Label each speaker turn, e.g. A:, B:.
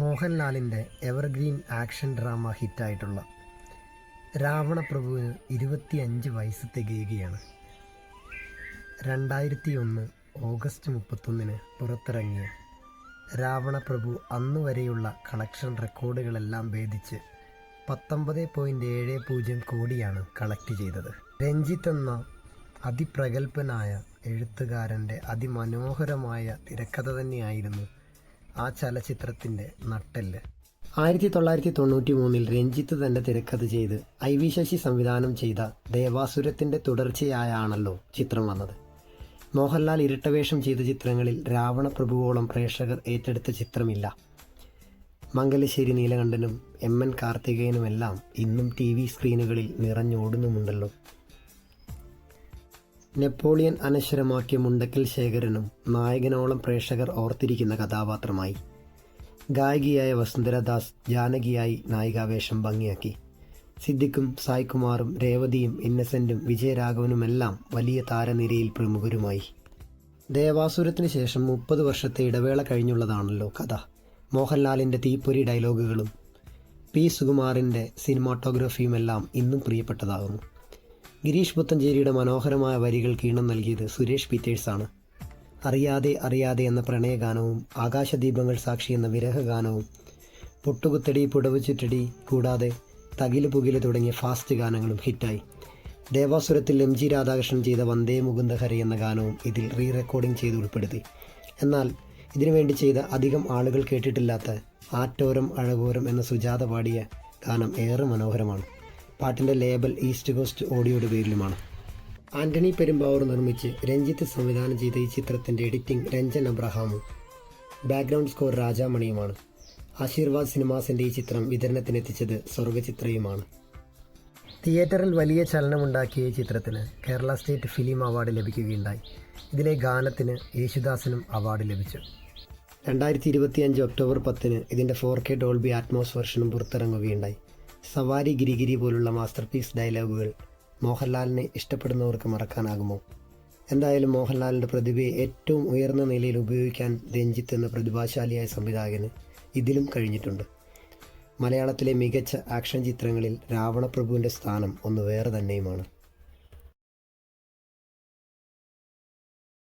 A: മോഹൻലാലിൻ്റെ evergreen action drama ഹിറ്റായിട്ടുള്ള രാവണപ്രഭുവിന് 25 വയസ്സ് തികയുകയാണ്. 2001 August 31 പുറത്തിറങ്ങിയ രാവണപ്രഭു അന്നുവരെയുള്ള കളക്ഷൻ റെക്കോർഡുകളെല്ലാം ഭേദിച്ച് 19.70 കോടിയാണ് കളക്ട് ചെയ്തത്. രഞ്ജിത്ത് എന്ന അതിപ്രഗത്ഭനായ എഴുത്തുകാരൻ്റെ അതിമനോഹരമായ തിരക്കഥ തന്നെയായിരുന്നു ആ ചലച്ചിത്രത്തിൻ്റെ നട്ടെല്ല്. 1993 രഞ്ജിത്ത് തൻ്റെ തിരക്കഥ ചെയ്ത് IV ശശി സംവിധാനം ചെയ്ത ദേവാസുരത്തിൻ്റെ തുടർച്ചയായാണല്ലോ ചിത്രം വന്നത്. മോഹൻലാൽ ഇരട്ടവേഷം ചെയ്ത ചിത്രങ്ങളിൽ രാവണപ്രഭുവോളം പ്രേക്ഷകർ ഏറ്റെടുത്ത ചിത്രമില്ല. മംഗലശ്ശേരി നീലകണ്ഠനും MN കാർത്തികേയനുമെല്ലാം ഇന്നും TV സ്ക്രീനുകളിൽ നിറഞ്ഞോടുന്നുമുണ്ടല്ലോ. നെപ്പോളിയൻ അനശ്വരമാക്കിയ മുണ്ടക്കൽ ശേഖരനും നായകനോളം പ്രേക്ഷകർ ഓർത്തിരിക്കുന്ന കഥാപാത്രമായി. ഗായികയായ വസുന്ധരദാസ് ജാനകിയായി നായികാവേഷം ഭംഗിയാക്കി. സിദ്ദിഖും സായ്കുമാറും രേവതിയും ഇന്നസെൻറ്റും വിജയരാഘവനുമെല്ലാം വലിയ താരനിരയിൽ പ്രമുഖരുമായി. ദേവാസുരത്തിന് ശേഷം 30 വർഷത്തെ ഇടവേള കഴിഞ്ഞുള്ളതാണല്ലോ കഥ. മോഹൻലാലിൻ്റെ തീപ്പൊരി ഡയലോഗുകളും P. സുകുമാറിൻ്റെ സിനിമാറ്റോഗ്രാഫിയുമെല്ലാം ഇന്നും പ്രിയപ്പെട്ടതാകുന്നു. ഗിരീഷ് പുത്തഞ്ചേരിയുടെ മനോഹരമായ വരികൾക്ക് ഈണം നൽകിയത് സുരേഷ് പീറ്റേഴ്സാണ്. അറിയാതെ അറിയാതെ എന്ന പ്രണയഗാനവും ആകാശദീപങ്ങൾ സാക്ഷി എന്ന വിരഹഗാനവും പൊട്ടുകുത്തടി പുടവ് ചുറ്റടി കൂടാതെ തകില് പുകില് തുടങ്ങിയ ഫാസ്റ്റ് ഗാനങ്ങളും ഹിറ്റായി. ദേവാസുരത്തിൽ MG രാധാകൃഷ്ണൻ ചെയ്ത വന്ദേ മുകുന്ദഹര എന്ന ഗാനവും ഇതിൽ റീറെക്കോർഡിംഗ് ചെയ്ത് ഉൾപ്പെടുത്തി. എന്നാൽ ഇതിനുവേണ്ടി ചെയ്ത അധികം ആളുകൾ കേട്ടിട്ടില്ലാത്ത ആറ്റോരം അഴകോരം എന്ന സുജാത പാടിയ ഗാനം ഏറെ മനോഹരമാണ്. പാട്ടിൻ്റെ ലേബൽ ഈസ്റ്റ് കോസ്റ്റ് ഓഡിയോയുടെ പേരിലുമാണ്. ആൻ്റണി പെരുമ്പാവൂർ നിർമ്മിച്ച് രഞ്ജിത്ത് സംവിധാനം ചെയ്ത ഈ ചിത്രത്തിൻ്റെ എഡിറ്റിംഗ് രഞ്ജൻ അബ്രഹാമും ബാക്ക്ഗ്രൗണ്ട് സ്കോർ രാജാമണിയുമാണ്. ആശീർവാദ് സിനിമാസിൻ്റെ ഈ ചിത്രം വിതരണത്തിനെത്തിച്ചത് സ്വർഗചിത്രയുമാണ്. തിയേറ്ററിൽ വലിയ ചലനമുണ്ടാക്കിയ ഈ ചിത്രത്തിന് കേരള സ്റ്റേറ്റ് ഫിലിം അവാർഡ് ലഭിക്കുകയുണ്ടായി. ഇതിലെ ഗാനത്തിന് യേശുദാസിനും അവാർഡ് ലഭിച്ചു. 2025 ഒക്ടോബർ 10 ഇതിൻ്റെ 4K ഡോൾബി ആറ്റ്മോസ് വെർഷനും പുറത്തിറങ്ങുകയുണ്ടായി. സവാരി ഗിരിഗിരി പോലുള്ള മാസ്റ്റർ പീസ് ഡയലോഗുകൾ മോഹൻലാലിനെ ഇഷ്ടപ്പെടുന്നവർക്ക് മറക്കാനാകുമോ? എന്തായാലും മോഹൻലാലിൻ്റെ പ്രതിഭയെ ഏറ്റവും ഉയർന്ന നിലയിൽ ഉപയോഗിക്കാൻ രഞ്ജിത്ത് എന്ന പ്രതിഭാശാലിയായ സംവിധായകന് ഇതിലും കഴിഞ്ഞിട്ടുണ്ട്. മലയാളത്തിലെ മികച്ച ആക്ഷൻ ചിത്രങ്ങളിൽ രാവണപ്രഭുവിൻ്റെ സ്ഥാനം ഒന്ന് വേറെ തന്നെയുമാണ്.